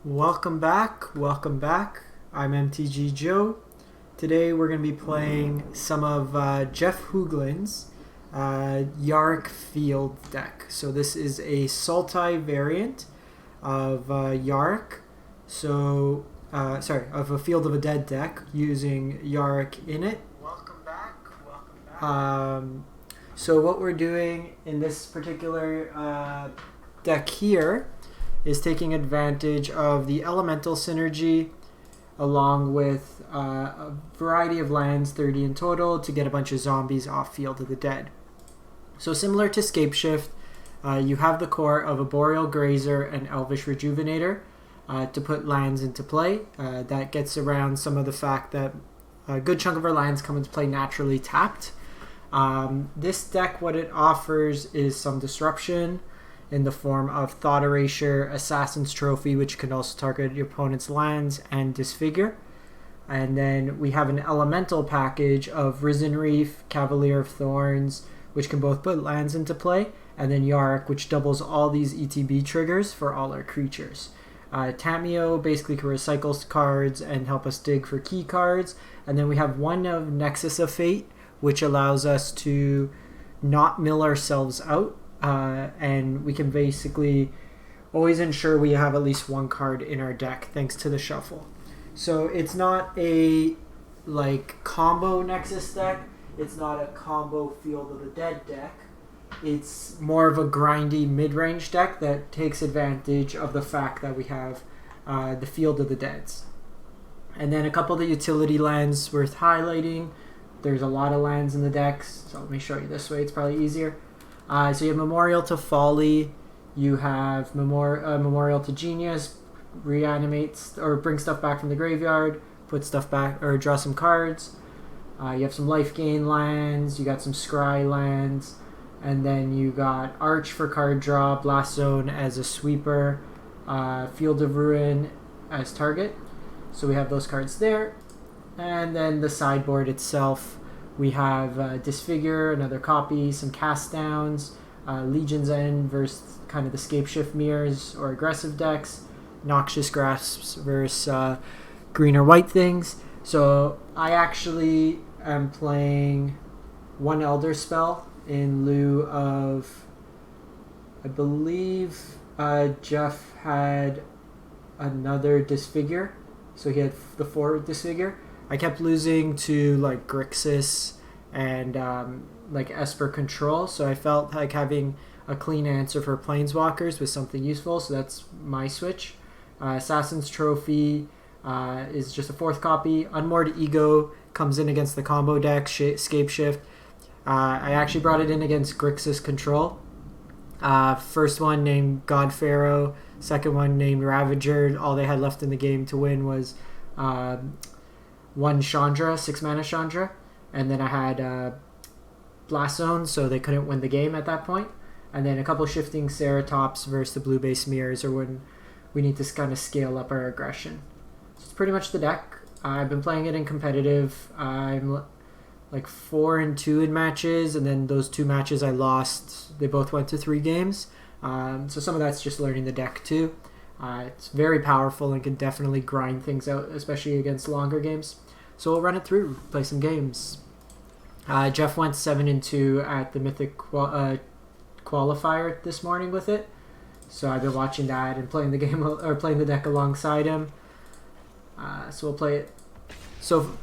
Welcome back, welcome back. I'm MTG Joe. Today we're going to be playing some of Jeff Hoogland's Yarok field deck. So this is a Sultai variant of Yarok. Of a Field of a Dead deck using Yarok in it. Welcome back, welcome back. So what we're doing in this particular deck here is taking advantage of the elemental synergy along with a variety of lands, 30 in total, to get a bunch of zombies off Field of the Dead. So similar to Scapeshift, you have the core of a Boreal Grazer and Elvish Rejuvenator to put lands into play. That gets around some of the fact that a good chunk of our lands come into play naturally tapped. This deck, what it offers is some disruption in the form of Thought Erasure, Assassin's Trophy, which can also target your opponent's lands, and Disfigure. And then we have an elemental package of Risen Reef, Cavalier of Thorns, which can both put lands into play, and then Yarok, which doubles all these ETB triggers for all our creatures. Tameo basically can recycle cards and help us dig for key cards. And then we have one of Nexus of Fate, which allows us to not mill ourselves out. And we can basically always ensure we have at least one card in our deck thanks to the shuffle. So it's not a combo Nexus deck. It's not a combo Field of the Dead deck. It's more of a grindy mid-range deck that takes advantage of the fact that we have the Field of the Deads. And then a couple of the utility lands worth highlighting. There's a lot of lands in the decks, so let me show you this way. It's probably easier. So you have Memorial to Folly, you have Memorial to Genius, reanimates or brings stuff back from the graveyard, put stuff back or draw some cards. You have some life gain lands, you got some scry lands, and then you got Arch for card draw, Blast Zone as a sweeper, Field of Ruin as target. So we have those cards there. And then the sideboard itself, we have Disfigure, another copy, some cast downs, Legion's End versus kind of the Scapeshift mirrors or aggressive decks, Noxious Grasps versus green or white things. So I actually am playing one Elder Spell in lieu of, I believe Jeff had another Disfigure, so he had the 4 Disfigure. I kept losing to Grixis and Esper Control, so I felt like having a clean answer for Planeswalkers was something useful, so that's my switch. Assassin's Trophy is just a 4th copy. Unmoored Ego comes in against the combo deck, Scapeshift. I actually brought it in against Grixis Control. First one named God Pharaoh, second one named Ravager. All they had left in the game to win was one Chandra, 6 mana Chandra, and then I had Blast Zone, so they couldn't win the game at that point. And then a couple shifting Ceratops versus the blue base mirrors, or when we need to kind of scale up our aggression. So it's pretty much the deck. I've been playing it in competitive. I'm 4-2 in matches, and then those 2 matches I lost, they both went to 3 games. So some of that's just learning the deck too. It's very powerful and can definitely grind things out, especially against longer games. So we'll run it through, play some games. Jeff went 7-2 at the Mythic Qualifier this morning with it. So I've been watching that and playing the game or playing the deck alongside him. So we'll play it. So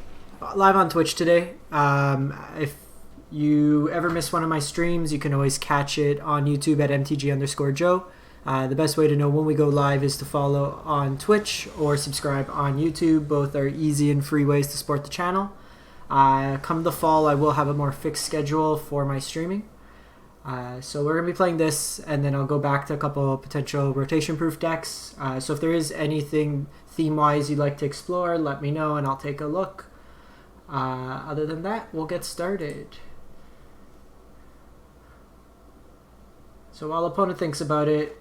live on Twitch today. If you ever miss one of my streams, you can always catch it on YouTube at MTG_Joe. The best way to know when we go live is to follow on Twitch or subscribe on YouTube. Both are easy and free ways to support the channel. Come the fall, I will have a more fixed schedule for my streaming. So we're going to be playing this, and then I'll go back to a couple potential rotation-proof decks. So if there is anything theme-wise you'd like to explore, let me know and I'll take a look. Other than that, we'll get started. So while opponent thinks about it,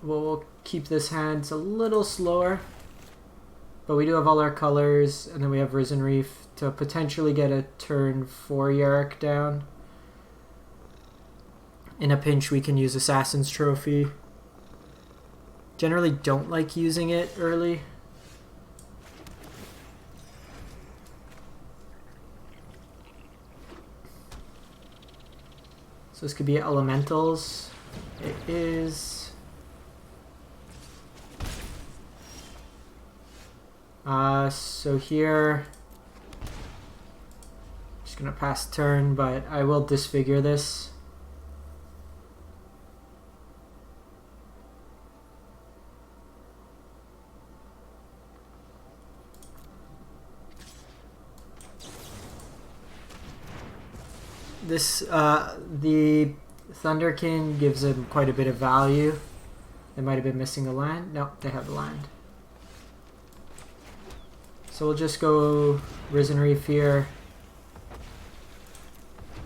we'll keep this hand a little slower, but we do have all our colors, and then we have Risen Reef to potentially get a turn 4 Yarok down. In a pinch, we can use Assassin's Trophy. Generally don't like using it early. So this could be elementals. It is. So here, just gonna pass turn, but I will disfigure this. This, the Thunderkin gives him quite a bit of value. They might have been missing a land. Nope, they have a land. So we'll just go Risen Reef here.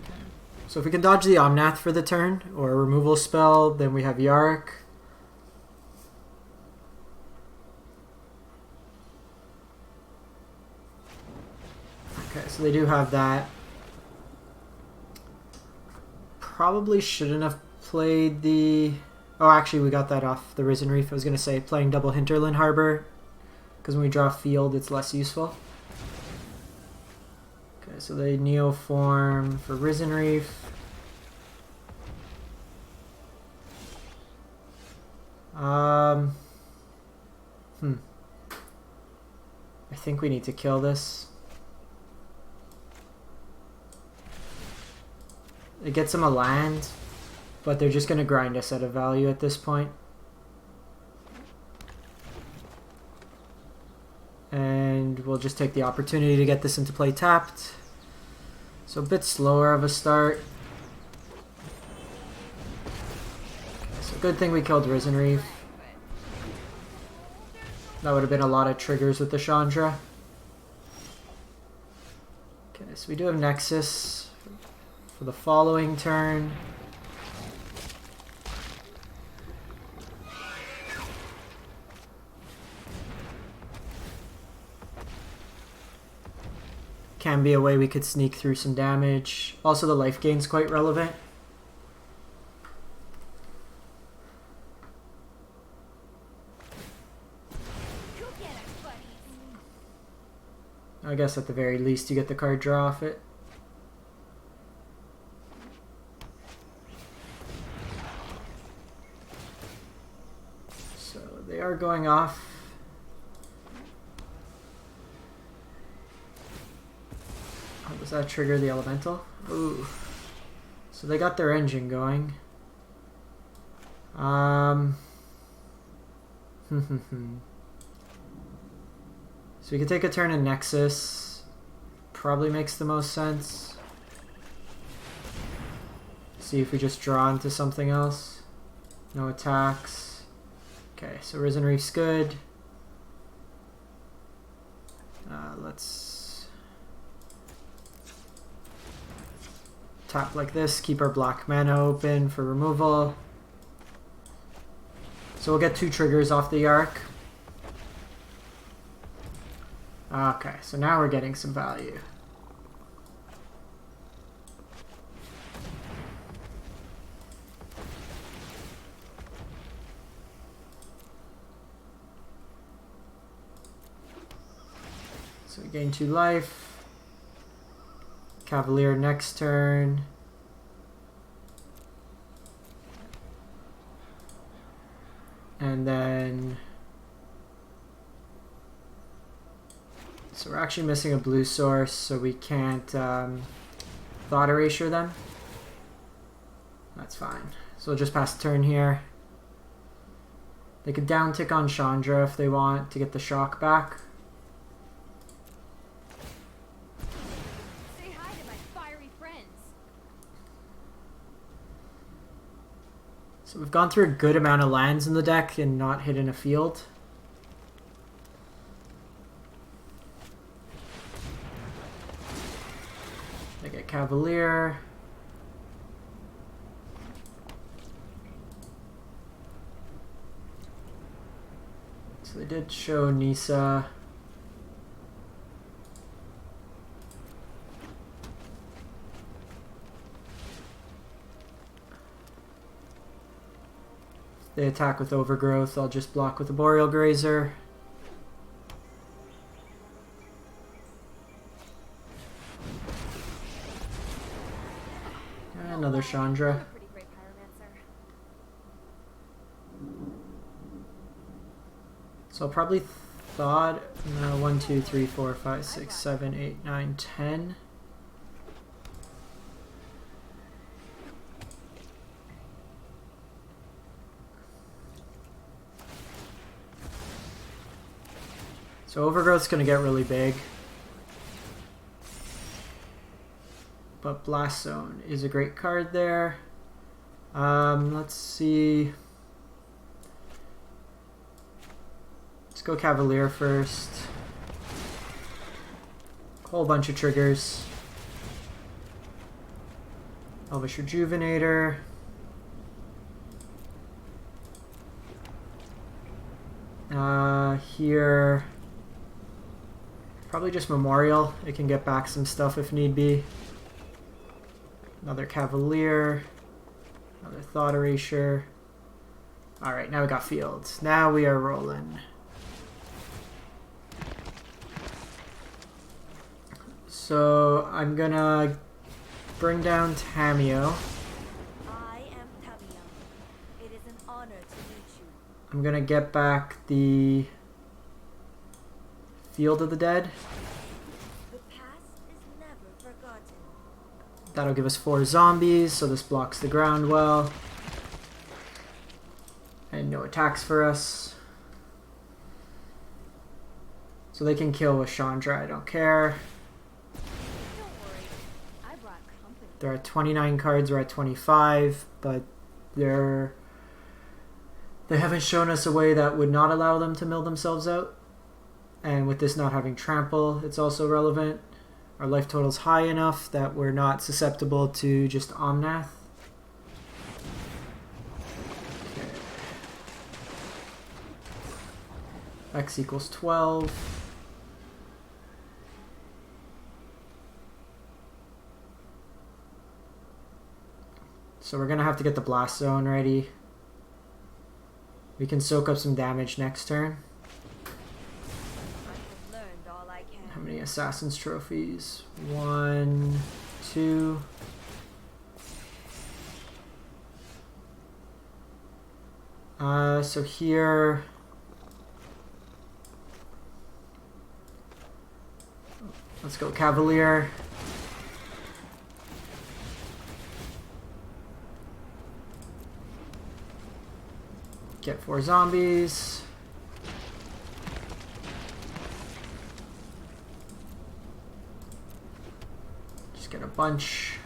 Okay. So if we can dodge the Omnath for the turn, or a removal spell, then we have Yarok. Okay, so they do have that. Probably shouldn't have played the... Oh, actually, we got that off the Risen Reef. I was going to say playing double Hinterland Harbor, because when we draw field, it's less useful. Okay, so they Neoform for Risen Reef. I think we need to kill this. It gets them a land, but they're just going to grind us out of value at this point. And we'll just take the opportunity to get this into play tapped. So a bit slower of a start. Okay, so good thing we killed Risen Reef. That would have been a lot of triggers with the Chandra. Okay, so we do have Nexus for the following turn. Can be a way we could sneak through some damage. Also, the life gain's quite relevant. I guess at the very least you get the card draw off it. So they are going off. Oh, does that trigger the elemental? Ooh. So they got their engine going. So we can take a turn in Nexus. Probably makes the most sense. See if we just draw into something else. No attacks. Okay, so Risen Reef's good. Let's tap like this, keep our black mana open for removal. So we'll get 2 triggers off the Yarok. Okay, so now we're getting some value. So we gain 2 life. Cavalier next turn. And then... So we're actually missing a blue source, so we can't Thought Erasure them. That's fine. So we'll just pass the turn here. They could down tick on Chandra if they want to get the shock back. Say hi to my fiery friends. So we've gone through a good amount of lands in the deck and not hidden a field. They get Cavalier. So they did show Nisa. They attack with Overgrowth. I'll just block with the Boreal Grazer. Another Chandra. You're a pretty great pyromancer. So I'll probably thought 1, 2, 3, 4, 5, 6, 7, 8, 9, 10. So Overgrowth's going to get really big. But Blast Zone is a great card there. Let's see. Let's go Cavalier first. Whole bunch of triggers. Elvish Rejuvenator. Here. Probably just Memorial. It can get back some stuff if need be. Another Cavalier. Another Thought Erasure. Alright, now we got Fields. Now we are rolling. So I'm gonna bring down Tamio. I am Tamio. It is an honor to meet you. I'm gonna get back the Field of the Dead. The past is never forgotten. That'll give us 4 zombies, so this blocks the ground well. And no attacks for us. So they can kill with Chandra, I don't care. Don't worry. I brought company. They're at 29 cards, we're at 25, but they haven't shown us a way that would not allow them to mill themselves out. And with this not having trample, it's also relevant. Our life total's high enough that we're not susceptible to just Omnath. Okay. X equals 12. So we're gonna have to get the Blast Zone ready. We can soak up some damage next turn. How many Assassin's Trophies? 1, 2. So here... Let's go Cavalier. Get 4 zombies. Get a bunch.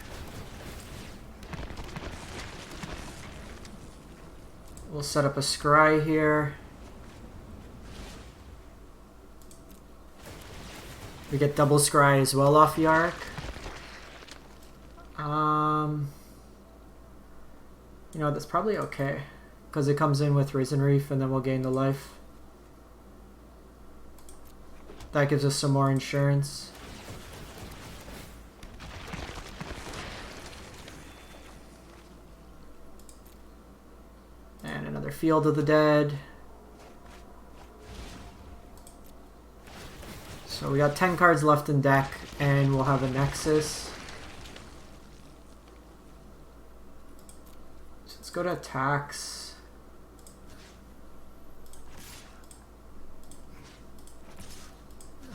We'll set up a scry here. We get double scry as well off Yarok. You know, that's probably okay, because it comes in with Risen Reef and then we'll gain the life. That gives us some more insurance. And another Field of the Dead. So we got 10 cards left in deck, and we'll have a Nexus. So let's go to attacks.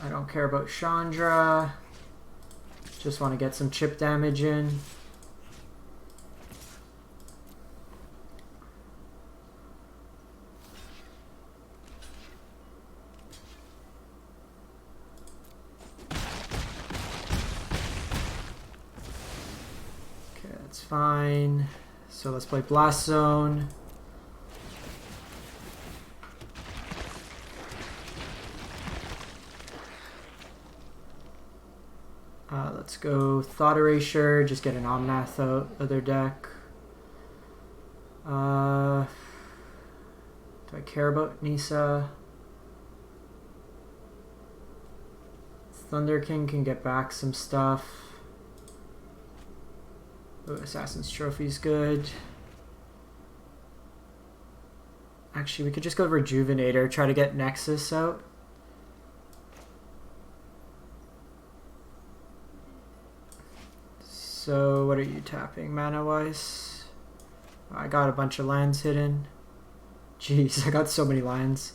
I don't care about Chandra. Just want to get some chip damage in. Fine. So let's play Blast Zone. Let's go Thought Erasure, just get an Omnath out of their deck. Do I care about Nisa? Thunder King can get back some stuff. Ooh, Assassin's Trophy's good. Actually, we could just go Rejuvenator, try to get Nexus out. So, what are you tapping mana-wise? Oh, I got a bunch of lands hidden. Jeez, I got so many lands.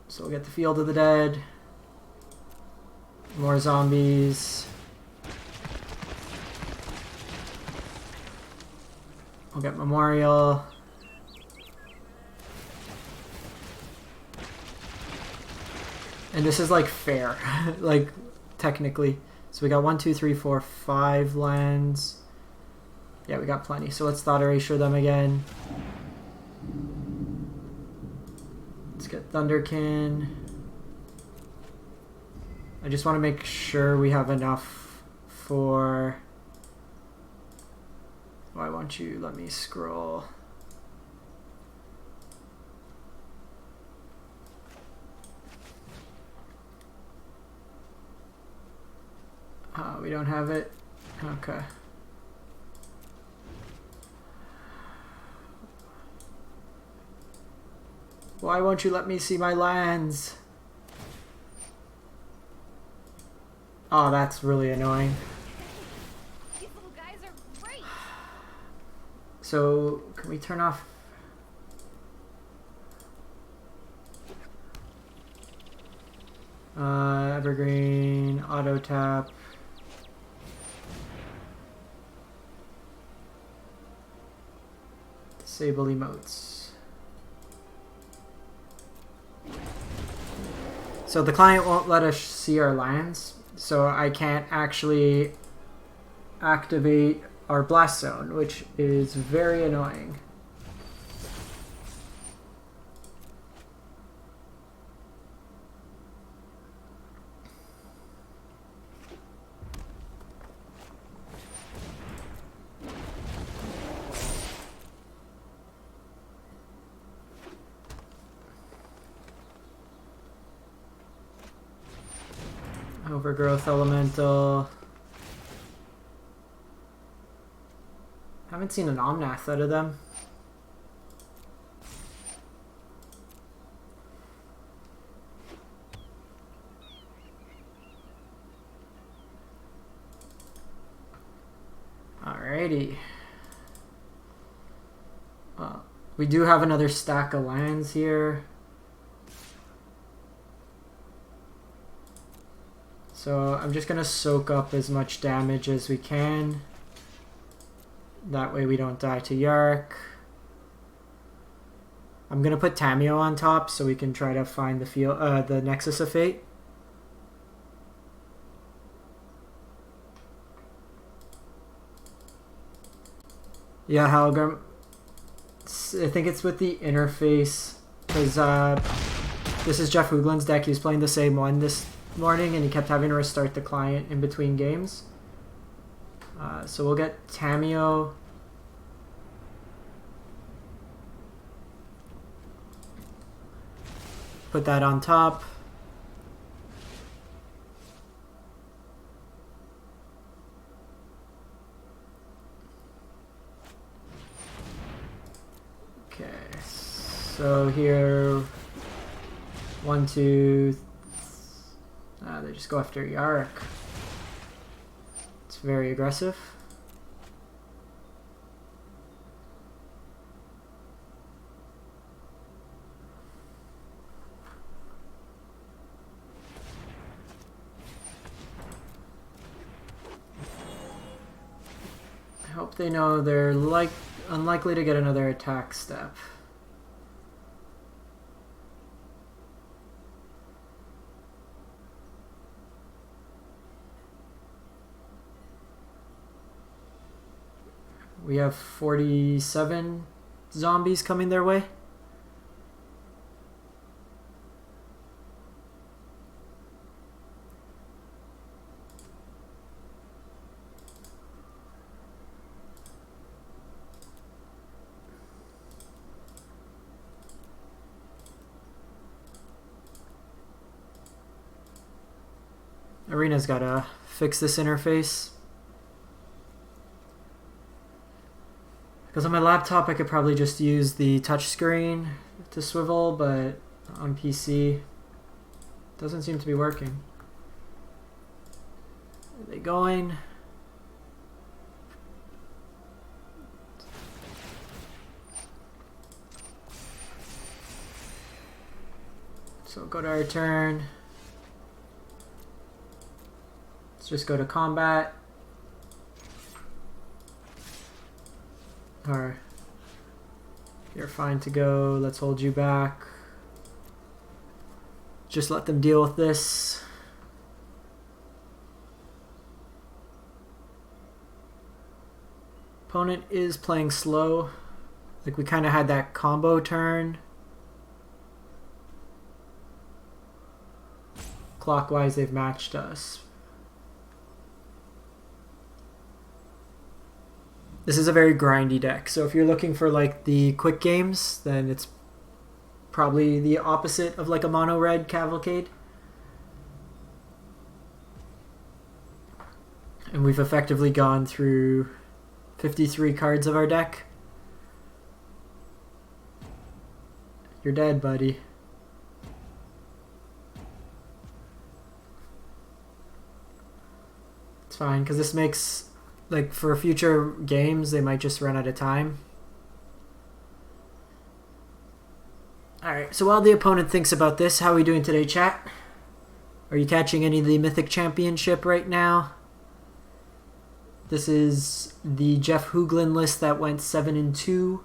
So we'll get the Field of the Dead. More zombies. We'll get Memorial. And this is like fair, like technically. So we got 1, 2, 3, 4, 5 lands. Yeah, we got plenty. So let's Thought Erasure them again. Let's get Thunderkin. I just want to make sure we have enough for... Why won't you let me scroll? We don't have it. Okay. Why won't you let me see my lands? Oh, that's really annoying. These little guys are great. So, can we turn off... Evergreen, Auto Tap. Disable emotes. So the client won't let us see our lands, so I can't actually activate our Blast Zone, which is very annoying. Overgrowth Elemental. Haven't seen an Omnath out of them. Alrighty. We do have another stack of lands here. So I'm just going to soak up as much damage as we can. That way we don't die to Yarok. I'm going to put Tameo on top so we can try to find the Nexus of Fate. Yeah, Halgrim. I think it's with the interface. Because this is Jeff Hoogland's deck. He was playing the same one this morning and he kept having to restart the client in between games. So we'll get Tameo. Put that on top. Okay, so here 1, 2, they just go after Yarok. It's very aggressive. I hope they know they're unlikely to get another attack step. We have 47 zombies coming their way. Arena's gotta fix this interface. Because on my laptop I could probably just use the touch screen to swivel, but on PC it doesn't seem to be working. Are they going? So go to our turn. Let's just go to combat. Or you're fine to go. Let's hold you back. Just let them deal with this. Opponent is playing slow. Like we kind of had that combo turn. Clockwise, they've matched us. This is a very grindy deck, so if you're looking for like the quick games, then it's probably the opposite of like a mono red cavalcade. And we've effectively gone through 53 cards of our deck. You're dead, buddy. It's fine, because this makes, like, for future games, they might just run out of time. Alright, so while the opponent thinks about this, how are we doing today, chat? Are you catching any of the Mythic Championship right now? This is the Jeff Hoogland list that went 7-2.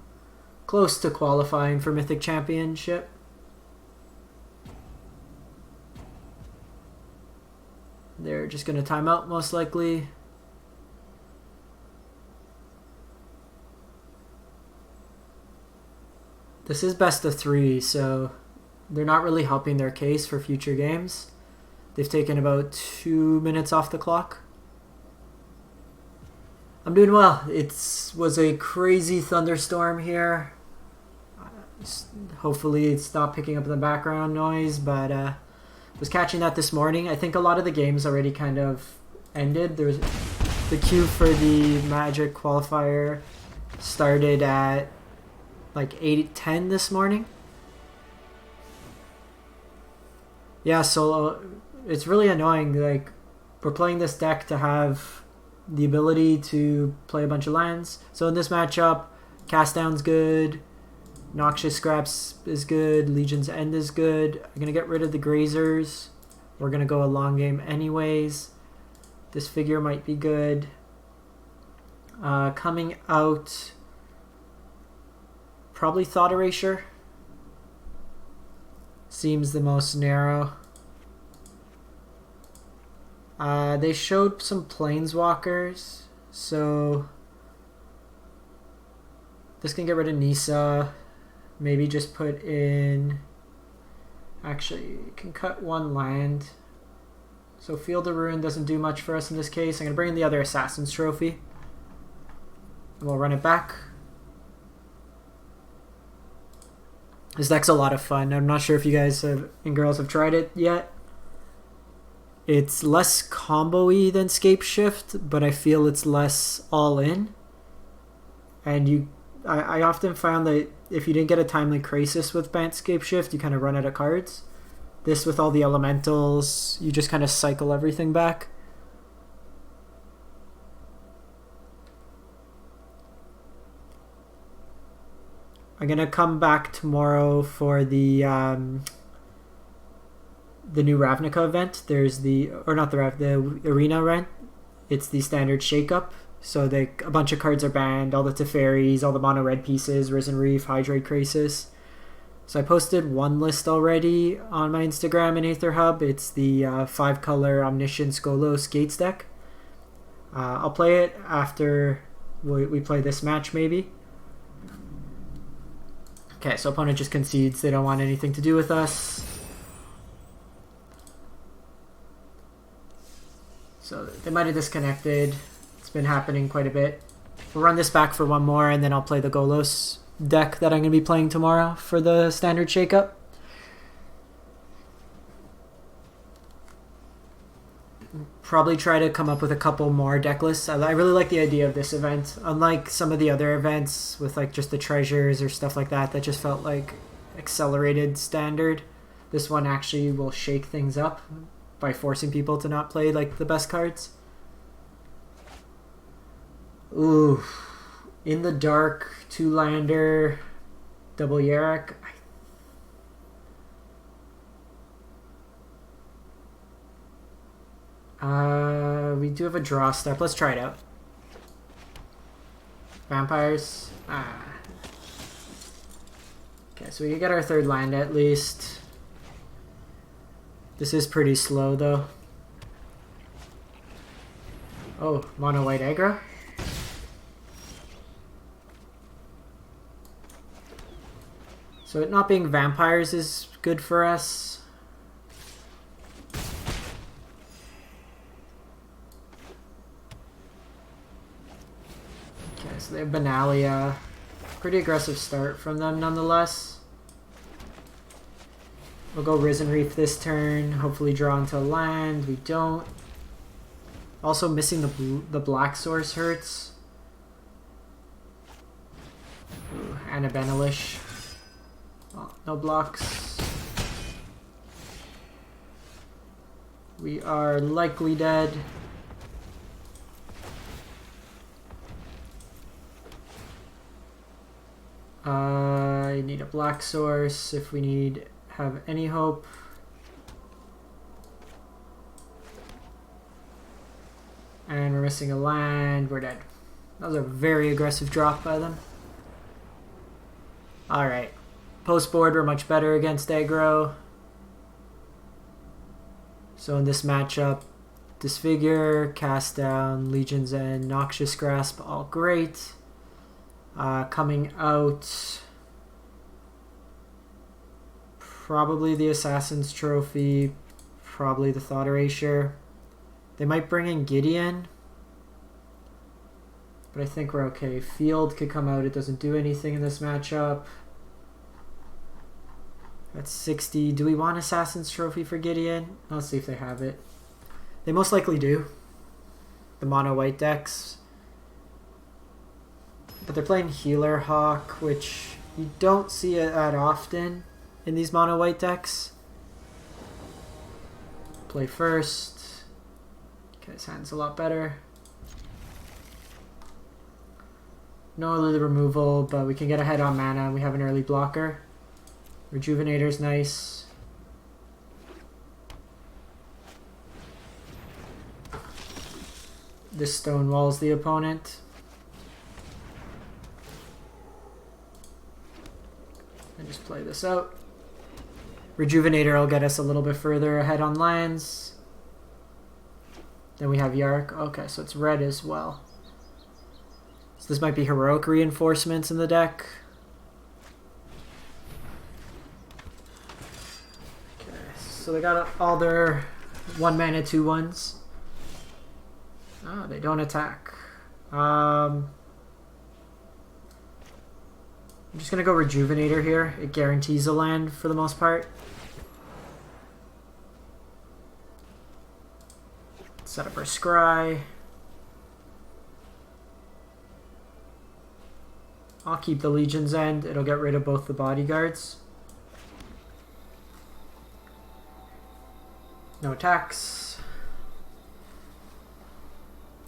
Close to qualifying for Mythic Championship. They're just going to time out, most likely. This is best of 3, so they're not really helping their case for future games. They've taken about 2 minutes off the clock. I'm doing well. It was a crazy thunderstorm here. Hopefully it's not picking up the background noise, but was catching that this morning. I think a lot of the games already kind of ended. There's the queue for the Mythic Qualifier started at like 8:10 this morning. Yeah, so it's really annoying. Like, we're playing this deck to have the ability to play a bunch of lands. So in this matchup, Cast Down's good, Noxious Scraps is good, Legion's End is good. I'm gonna get rid of the Grazers. We're gonna go a long game anyways. This figure might be good. Coming out, probably Thought Erasure. Seems the most narrow. They showed some Planeswalkers, so this can get rid of Nisa. Maybe just put in... Actually, you can cut one land. So Field of Ruin doesn't do much for us in this case. I'm going to bring in the other Assassin's Trophy. And we'll run it back. This deck's a lot of fun. I'm not sure if you guys and girls have tried it yet. It's less combo-y than Scape Shift, but I feel it's less all-in. And I often found that if you didn't get a timely Crisis with Scape Shift, you kind of run out of cards. This, with all the elementals, you just kind of cycle everything back. I'm gonna come back tomorrow for the new Ravnica event. There's the Arena event. It's the standard shakeup. So a bunch of cards are banned, all the Teferis, all the mono red pieces, Risen Reef, Hydrate Crisis. So I posted one list already on my Instagram and Aether Hub. It's the 5-color Omniscient Skolos Gates deck. I'll play it after we play this match, maybe. Okay, so opponent just concedes. They don't want anything to do with us. So they might have disconnected. It's been happening quite a bit. We'll run this back for one more, and then I'll play the Golos deck that I'm going to be playing tomorrow for the standard shakeup. probably try to come up with a couple more deck lists. I really like the idea of this event. Unlike some of the other events with like just the treasures or stuff like that just felt like accelerated standard. This one actually will shake things up by forcing people to not play like the best cards. Ooh, In the Dark, 2-lander, double Yarok. We do have a draw step. Let's try it out. Vampires. Okay, so we can get our 3rd land at least. This is pretty slow though. Oh, mono white aggro. So it not being vampires is good for us. Okay, so they have Benalia. Pretty aggressive start from them nonetheless. We'll go Risen Reef this turn. Hopefully draw into a land. We don't. Also missing the black source hurts. Ooh, and a Benelish. Oh, no blocks. We are likely dead. I need a black source if we have any hope. And we're missing a land. We're dead. That was a very aggressive drop by them. Alright. Post board, we're much better against aggro. So in this matchup, Disfigure, Cast Down, Legion's End, Noxious Grasp, all great. Coming out, probably the Assassin's Trophy, probably the Thought Erasure. They might bring in Gideon, but I think we're okay. Field could come out, it doesn't do anything in this matchup. That's 60. Do we want Assassin's Trophy for Gideon? Let's see if they have it. They most likely do. The mono white decks. But they're playing Healer Hawk, which you don't see it that often in these mono white decks. Play first. Okay, his hand's a lot better. No early removal, but we can get ahead on mana. We have an early blocker. Rejuvenator's nice. This stonewalls the opponent. And just play this out. Rejuvenator will get us a little bit further ahead on lands. Then we have Yarok. Okay, so it's red as well. So this might be heroic reinforcements in the deck. Okay, so they got all their 1 mana 2/1s. Oh, they don't attack. I'm just going to go Rejuvenator here. It guarantees a land for the most part. Set up our Scry. I'll keep the Legion's End. It'll get rid of both the bodyguards. No attacks.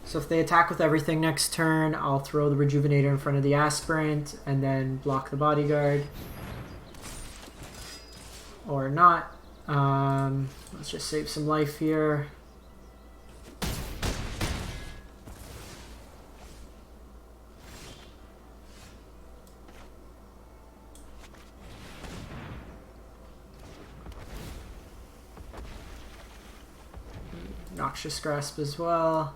So if they attack with everything next turn, I'll throw the Rejuvenator in front of the Aspirant and then block the bodyguard. Or not. Let's just save some life here. Noxious Grasp as well.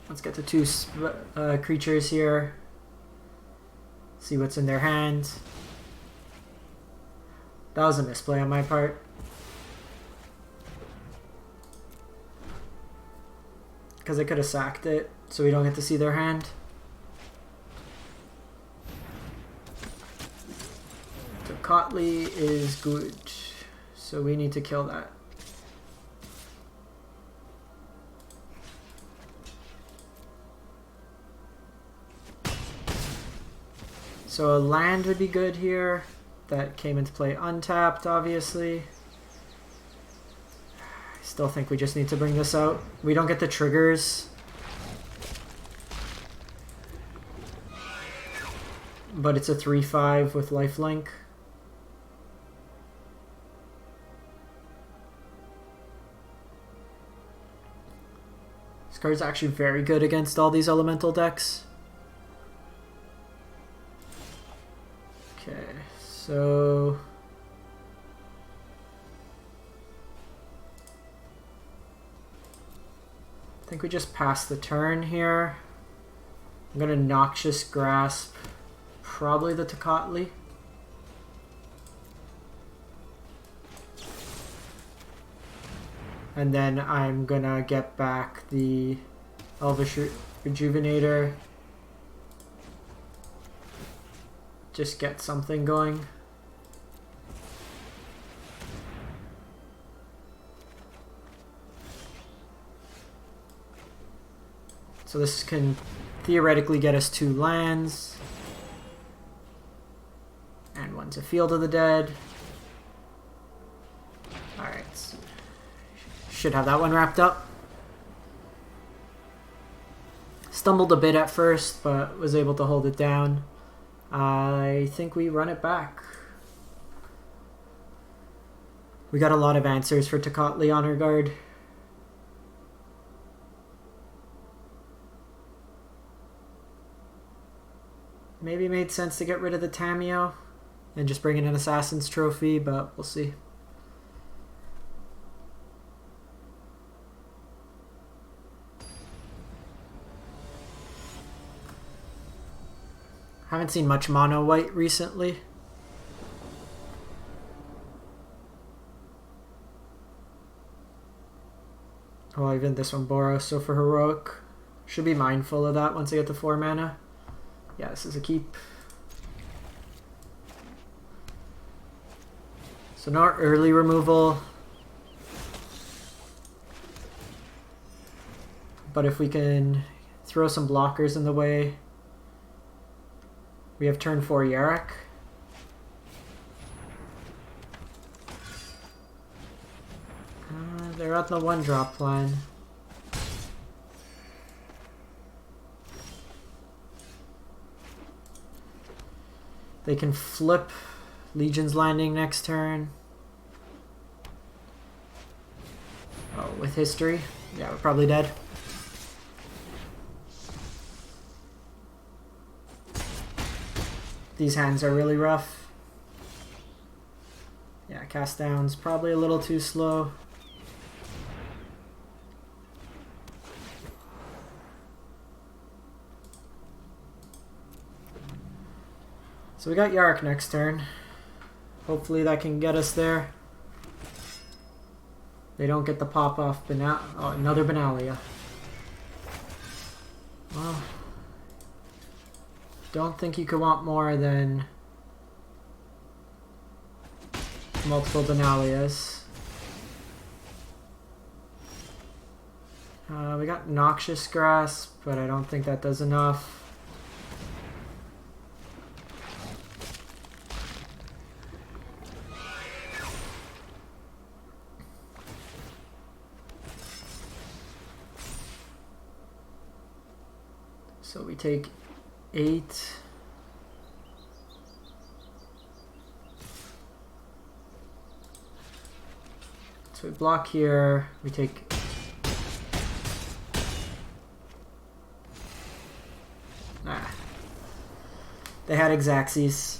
Let's get the 2 creatures here. See what's in their hand. That was a misplay on my part. Because I could have sacked it, so we don't get to see their hand. So Cotley is good. So So we need to kill that. So a land would be good here. That came into play untapped, obviously. I still think we just need to bring this out. We don't get the triggers. But it's a 3/5 with lifelink. This card's actually very good against all these elemental decks. Okay, so I think we just pass the turn here. I'm gonna Noxious Grasp probably the Tocatli. And then I'm gonna get back the Elvish Rejuvenator. Just get something going. So this can theoretically get us 2 lands. And one's a Field of the Dead. Alright. Should have that one wrapped up. Stumbled a bit at first, but was able to hold it down. I think we run it back. We got a lot of answers for Tocatli Honor Guard. Maybe made sense to get rid of the Tamiyo and just bring in an Assassin's Trophy, but we'll see. Haven't seen much mono white recently. Oh, even this one Boros, so for heroic. Should be mindful of that once I get to 4 mana. Yeah, this is a keep. So no early removal. But if we can throw some blockers in the way. We have turn 4 Yarok. They're on the 1-drop plan. They can flip Legion's Landing next turn. Oh, with history? Yeah, we're probably dead. These hands are really rough. Yeah, cast down's probably a little too slow. So we got Yarok next turn. Hopefully that can get us there. They don't get the pop off oh, another Benalia. Well, don't think you could want more than multiple Benalias. We got Noxious Grasp, but I don't think that does enough. So we take 8. So we block here, we take... They had Xaxes.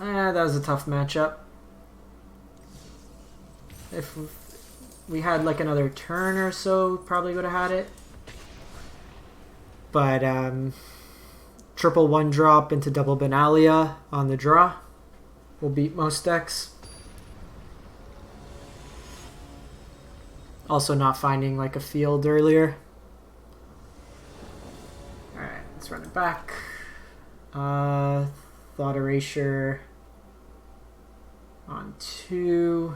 That was a tough matchup. If we had like another turn or so, probably would have had it. But triple 1-drop into double Benalia on the draw will beat most decks. Also not finding like a field earlier. Alright, let's run it back. Thought Erasure on 2.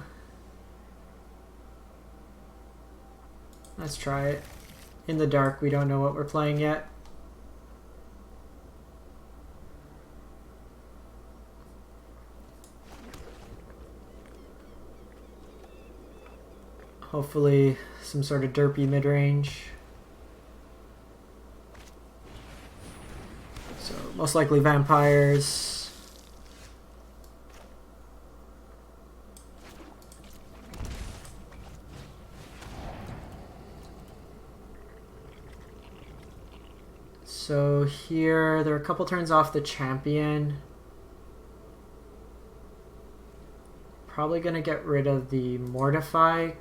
Let's try it. In the dark, we don't know what we're playing yet. Hopefully some sort of derpy mid-range. So most likely vampires. So here, they're a couple turns off the champion. Probably gonna get rid of the Mortify.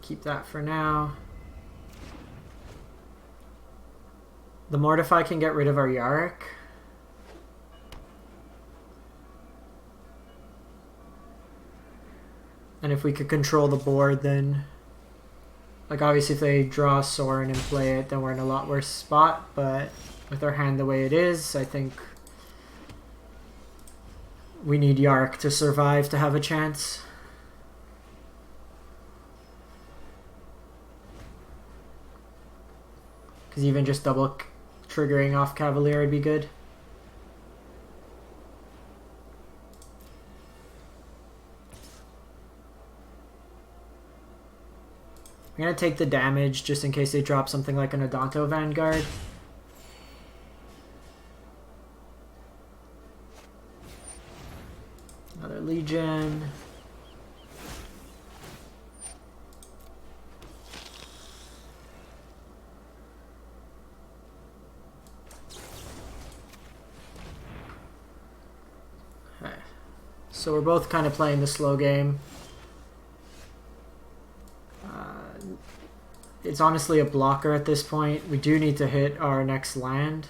Keep that for now. The Mortify can get rid of our Yarok. And if we could control the board, then... Like, obviously if they draw Sorin and play it, then we're in a lot worse spot. But with our hand the way it is, I think we need Yarok to survive to have a chance. Because even just double triggering off Cavalier would be good. I'm going to take the damage just in case they drop something like an Odonto Vanguard. Another Legion. Okay. So we're both kind of playing the slow game. It's honestly a blocker at this point. We do need to hit our next land.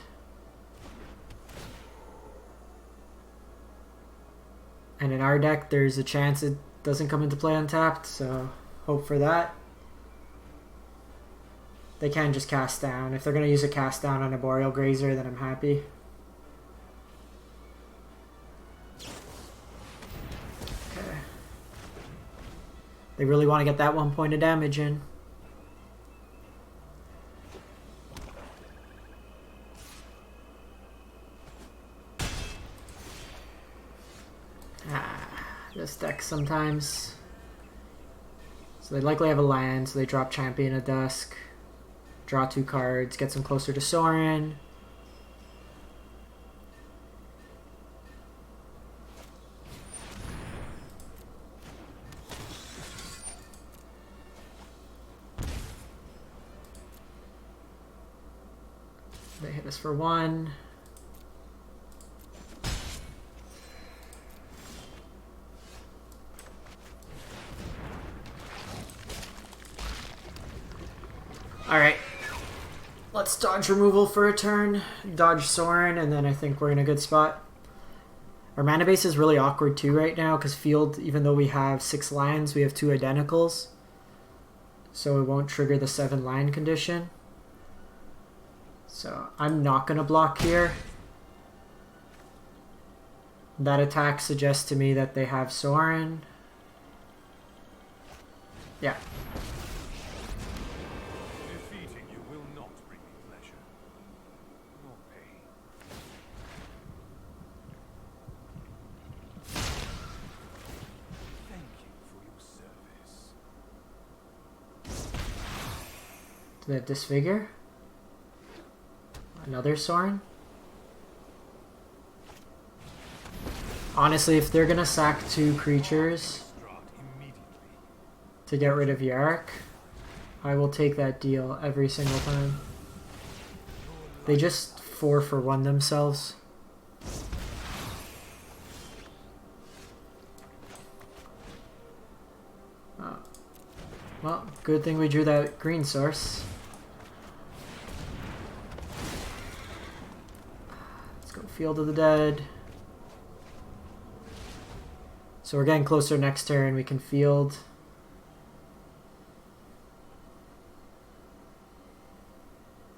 And in our deck, there's a chance it doesn't come into play untapped, so hope for that. They can just cast down. If they're going to use a cast down on a Boreal Grazer, then I'm happy. Okay. They really want to get that 1 point of damage in. This deck sometimes. So they likely have a land, so they drop Champion of Dusk, draw 2 cards, gets them closer to Sorin. They hit us for 1. Alright, let's dodge removal for a turn, dodge Sorin, and then I think we're in a good spot. Our mana base is really awkward too right now, because field, even though we have 6 lands, we have 2 identicals. So it won't trigger the 7 land condition. So I'm not going to block here. That attack suggests to me that they have Sorin. Yeah. Do they have Disfigure? Another Sorin? Honestly, if they're gonna sack 2 creatures to get rid of Yarok, I will take that deal every single time. They just 4-for-1 themselves. Oh. Well, good thing we drew that green source. Field of the Dead. So we're getting closer next turn. We can field.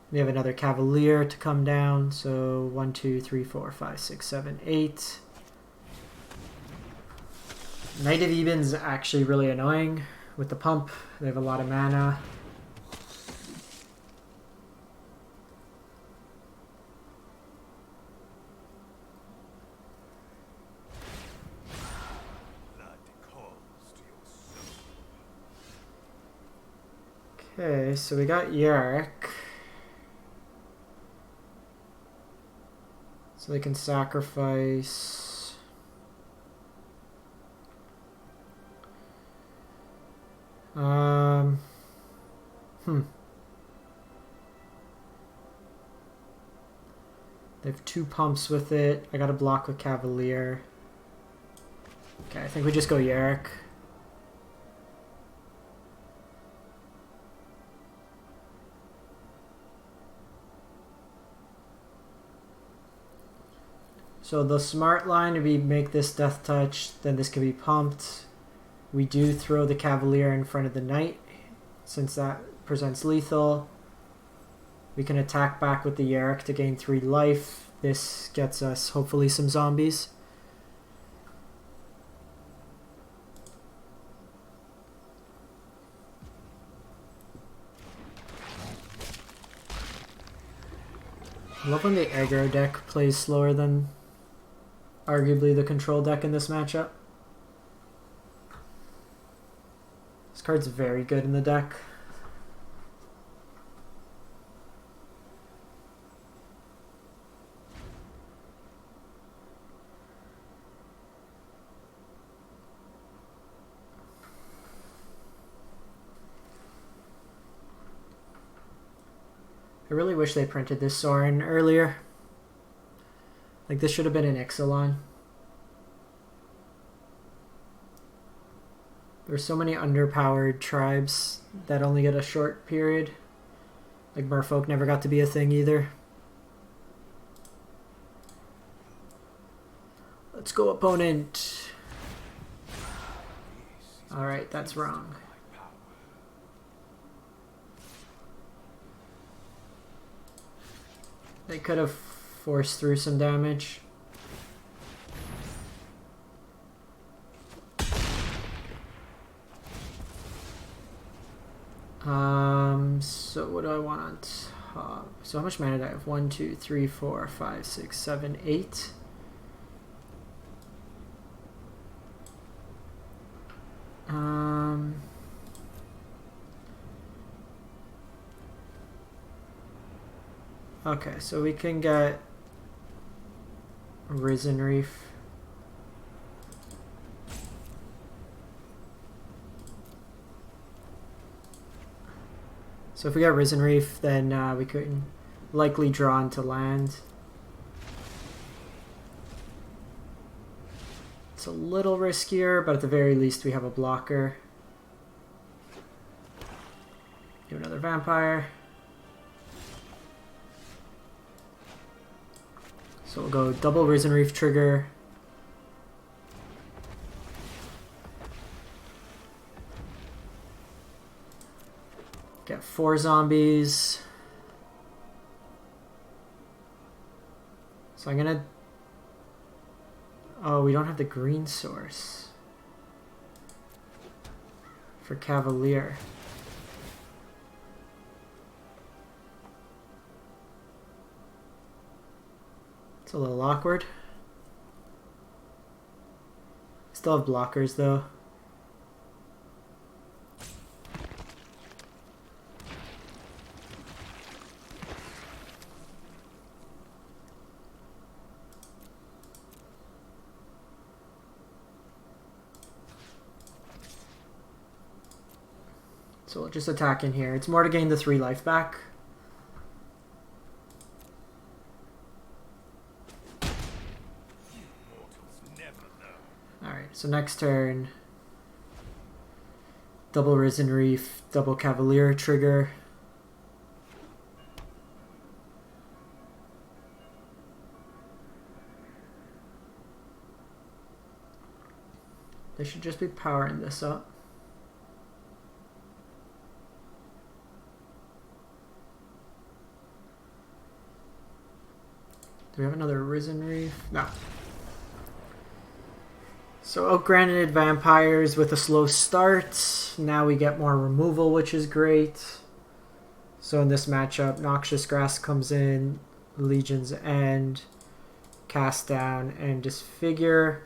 We have another Cavalier to come down. So 1, 2, 3, 4, 5, 6, 7, 8. Knight of Eben's actually really annoying with the pump. They have a lot of mana. Okay, so we got Yarok. So they can sacrifice. They have 2 pumps with it. I got a block with Cavalier. Okay, I think we just go Yarok. So the smart line would be make this Death Touch, then this can be pumped. We do throw the Cavalier in front of the Knight, since that presents lethal. We can attack back with the Yarok to gain 3 life. This gets us hopefully some zombies. I love when the aggro deck plays slower than arguably the control deck in this matchup. This card's very good in the deck. I really wish they printed this Sorin earlier. Like, this should have been an Ixalan. There's so many underpowered tribes that only get a short period. Like, Merfolk never got to be a thing either. Let's go, opponent. Alright, that's wrong. They could have forced through some damage. So what do I want on top? So how much mana do I have? 1, 2, 3, 4, 5, 6, 7, 8. Okay, so we can get Risen Reef. So if we get Risen Reef, then we could likely draw into land. It's a little riskier, but at the very least we have a blocker. Do another Vampire. So we'll go double Risen Reef trigger. Get 4 zombies. So I'm gonna... Oh, we don't have the green source for Cavalier. It's a little awkward. Still have blockers though. So we'll just attack in here. It's more to gain the 3 life back. Alright, so next turn, double Risen Reef, double Cavalier trigger. They should just be powering this up. Do we have another Risen Reef? No. So Oak-Granite Vampires with a slow start. Now we get more removal, which is great. So in this matchup, Noxious Grass comes in, Legion's End, Cast Down, and Disfigure.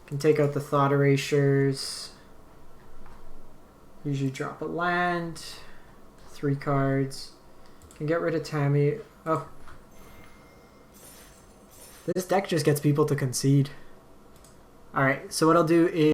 Can take out the Thought Erasures. Usually drop a land. 3 cards. Can get rid of Tammy. Oh. This deck just gets people to concede. Alright, so what I'll do is